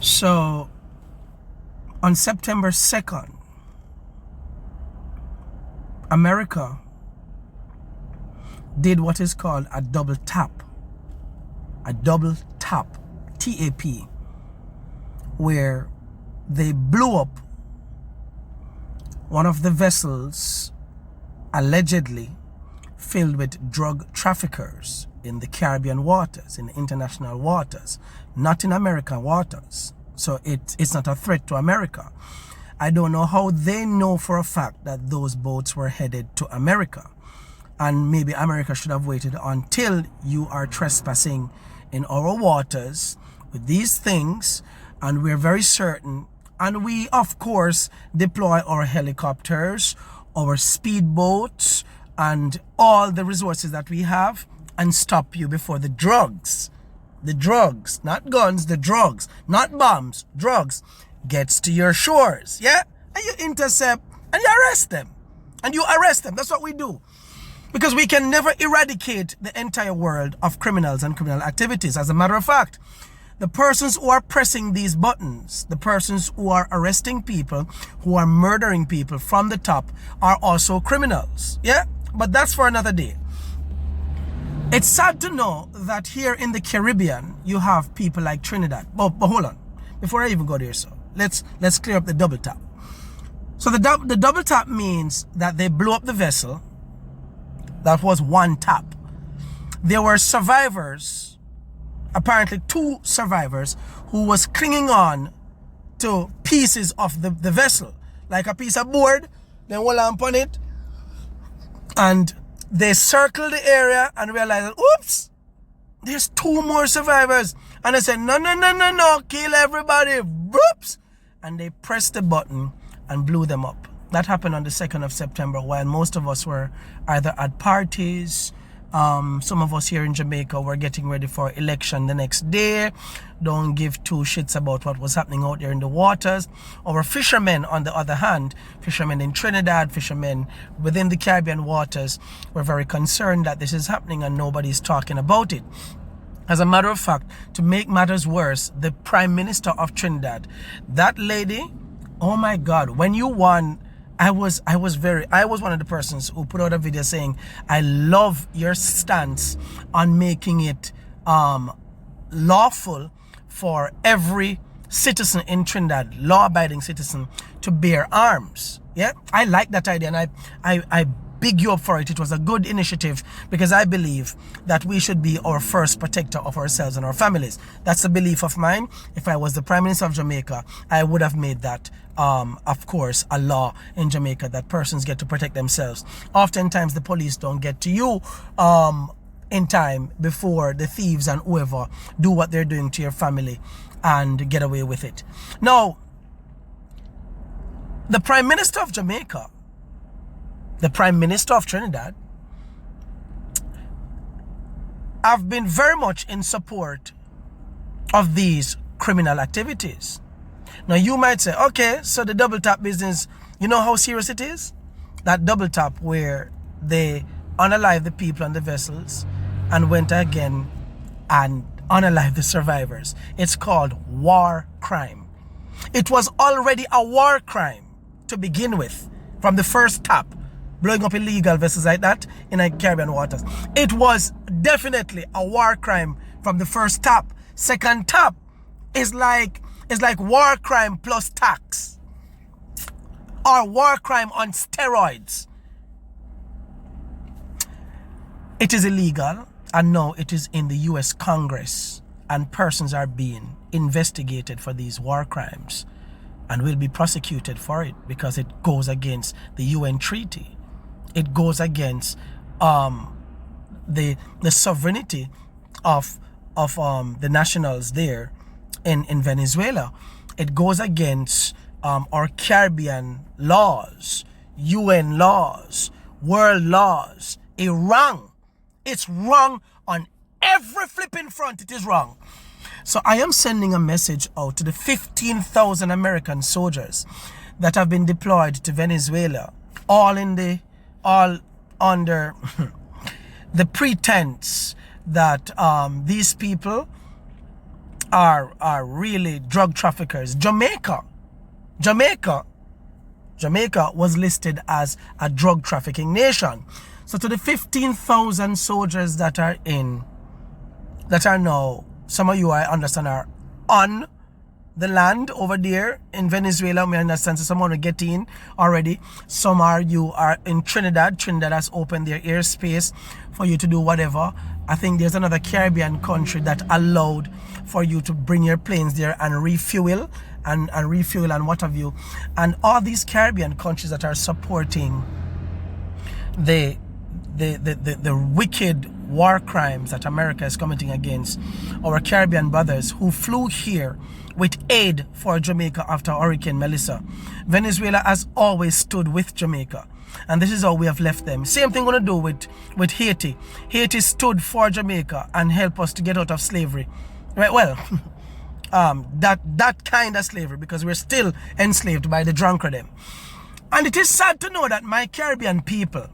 So on September 2nd, America did what is called a double tap. A double tap, TAP, where they blew up one of the vessels allegedly filled with drug traffickers in the Caribbean waters, in the international waters, not in American waters. So it's not a threat to America. I don't know how they know for a fact that those boats were headed to America. And maybe America should have waited until you are trespassing in our waters with these things, and we're very certain. And we, of course, deploy our helicopters, our speedboats, and all the resources that we have and stop you before the drugs, not guns, the drugs, not bombs, drugs, gets to your shores. Yeah? And you intercept and you arrest them. That's what we do. Because we can never eradicate the entire world of criminals and criminal activities. As a matter of fact, the persons who are pressing these buttons, the persons who are arresting people, who are murdering people from the top, are also criminals. Yeah? But that's for another day. It's sad to know that here in the Caribbean, you have people like Trinidad. But hold on. Before I even go there, so let's clear up the double tap. So the double tap means that they blew up the vessel. That was one tap. There were survivors, apparently 2 survivors, who was clinging on to pieces of the vessel, like a piece of board, then one lamp on it, and they circled the area and realized, oops, there's 2 more survivors. And they said, no, kill everybody, whoops, and they pressed the button and blew them up. That happened on the 2nd of September, while most of us were either at parties. Some of us here in Jamaica were getting ready for election the next day. Don't give 2 shits about what was happening out there in the waters. Our fishermen, on the other hand, fishermen in Trinidad, fishermen within the Caribbean waters, were very concerned that this is happening and nobody's talking about it. As a matter of fact, to make matters worse, the Prime Minister of Trinidad, that lady, oh my God, when you won, I was one of the persons who put out a video saying, I love your stance on making it lawful for every citizen in Trinidad, law-abiding citizen, to bear arms. Yeah, I like that idea, and I big you up for it. It was a good initiative, because I believe that we should be our first protector of ourselves and our families. That's a belief of mine. If I was the Prime Minister of Jamaica, I would have made that, of course, a law in Jamaica, that persons get to protect themselves. Oftentimes, the police don't get to you in time before the thieves and whoever do what they're doing to your family and get away with it. Now, the Prime Minister of Jamaica, the Prime Minister of Trinidad, have been very much in support of these criminal activities. Now you might say, okay, so the double tap business, you know how serious it is? That double tap where they unalive the people on the vessels and went again and unalive the survivors. It's called war crime. It was already a war crime to begin with, from the first tap, blowing up illegal vessels like that in the Caribbean waters. It was definitely a war crime from the first tap. Second tap is like war crime plus tax, or war crime on steroids. It is illegal, and now it is in the US Congress, and persons are being investigated for these war crimes and will be prosecuted for it, because it goes against the UN treaty. It goes against the sovereignty of the nationals there in Venezuela. It goes against our Caribbean laws, UN laws, world laws. It's wrong. It's wrong on every flipping front. It is wrong. So I am sending a message out to the 15,000 American soldiers that have been deployed to Venezuela, all under the pretense that these people are really drug traffickers. Jamaica was listed as a drug trafficking nation. So to the 15,000 soldiers that are now, some of you I understand are on the land over there in Venezuela. We understand so some want to get in already. Some are in Trinidad. Trinidad has opened their airspace for you to do whatever. I think there's another Caribbean country that allowed for you to bring your planes there and refuel and what have you. And all these Caribbean countries that are supporting the wicked war crimes that America is committing against our Caribbean brothers who flew here with aid for Jamaica after Hurricane Melissa. Venezuela has always stood with Jamaica, and this is how we have left them. Same thing we're going to do with Haiti. Haiti stood for Jamaica and helped us to get out of slavery. Right, well, that kind of slavery, because we're still enslaved by the drunkardom. And it is sad to know that my Caribbean people,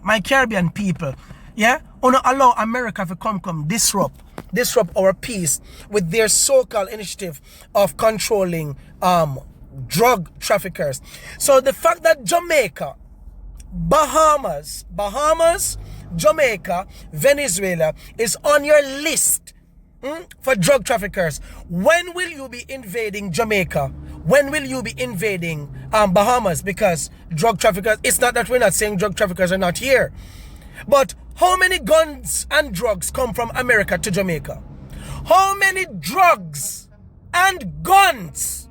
yeah, wanna allow America to come disrupt our peace with their so-called initiative of controlling drug traffickers. So the fact that Jamaica, Bahamas, Jamaica, Venezuela is on your list for drug traffickers. When will you be invading Jamaica? When will you be invading Bahamas? Because drug traffickers, it's not that we're not saying drug traffickers are not here, but how many guns and drugs come from America to Jamaica? How many drugs and guns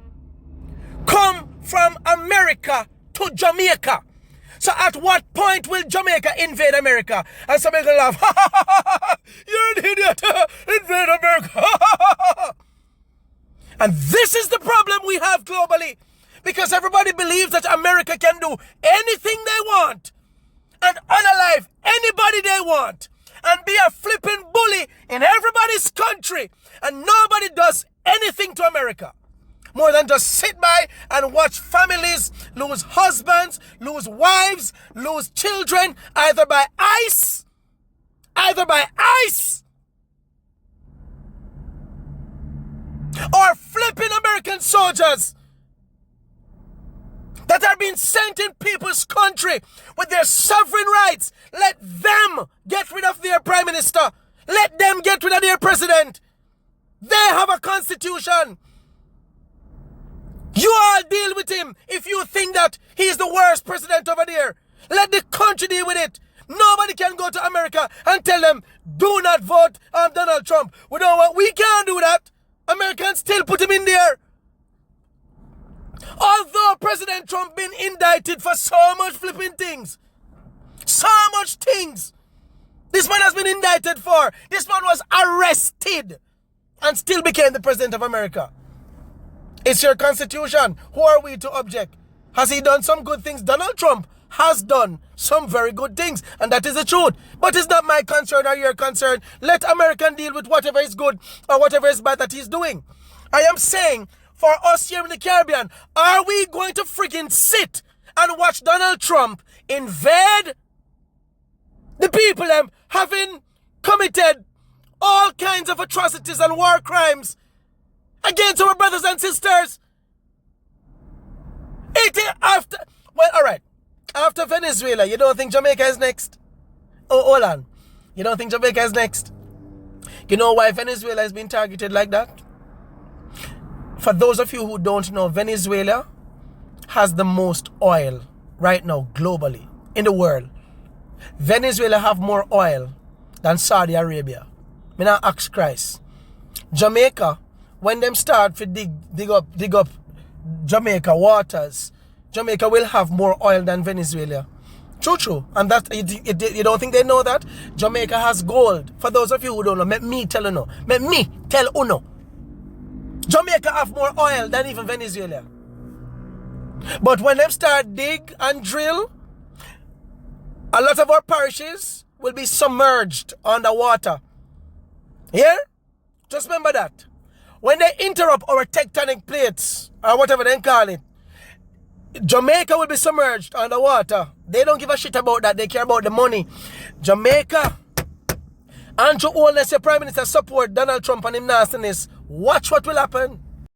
come from America to Jamaica? So at what point will Jamaica invade America? And somebody will laugh, ha, ha, ha, ha, ha, you're an idiot, invade America, ha, ha, ha, ha. And this is the problem we have globally, because everybody believes that America can do anything they want and unalive anybody they want and be a flipping bully in everybody's country, and nobody does anything to America more than just sit by and watch families lose husbands, lose wives, lose children, either by ice, or flipping American soldiers that are being sent in people's country with their sovereign rights. Let them get rid of their prime minister. Let them get rid of their president. They have a constitution. You all deal with him if you think that he's the worst president over there. Let the country deal with it. Nobody can go to America and tell them, do not vote on Donald Trump. We can't do that. Americans still put him in there. Although President Trump been indicted for so much flipping things. So much things. This man has been indicted for. This man was arrested and still became the president of America. It's your constitution. Who are we to object? Has he done some good things? Donald Trump has done some very good things, and that is the truth. But it's not my concern or your concern. Let America deal with whatever is good or whatever is bad that he's doing. I am saying, for us here in the Caribbean, are we going to freaking sit and watch Donald Trump invade the people having committed all kinds of atrocities and war crimes against our brothers and sisters? After Venezuela, you don't think Jamaica is next? Oh, hold on. You don't think Jamaica is next? You know why Venezuela has been targeted like that? For those of you who don't know, Venezuela has the most oil right now globally in the world. Venezuela have more oil than Saudi Arabia. Me not ask Christ. Jamaica, when them start to dig up Jamaica waters, Jamaica will have more oil than Venezuela. True. And that you don't think they know that? Jamaica has gold. For those of you who don't know, let me tell you. Let me tell you. Jamaica have more oil than even Venezuela. But when them start dig and drill, a lot of our parishes will be submerged underwater. Yeah? Just remember that. When they interrupt our tectonic plates, or whatever they call it, Jamaica will be submerged underwater. They don't give a shit about that. They care about the money. Jamaica, Andrew Holness, your Prime Minister, support Donald Trump and him nastiness Watch what will happen.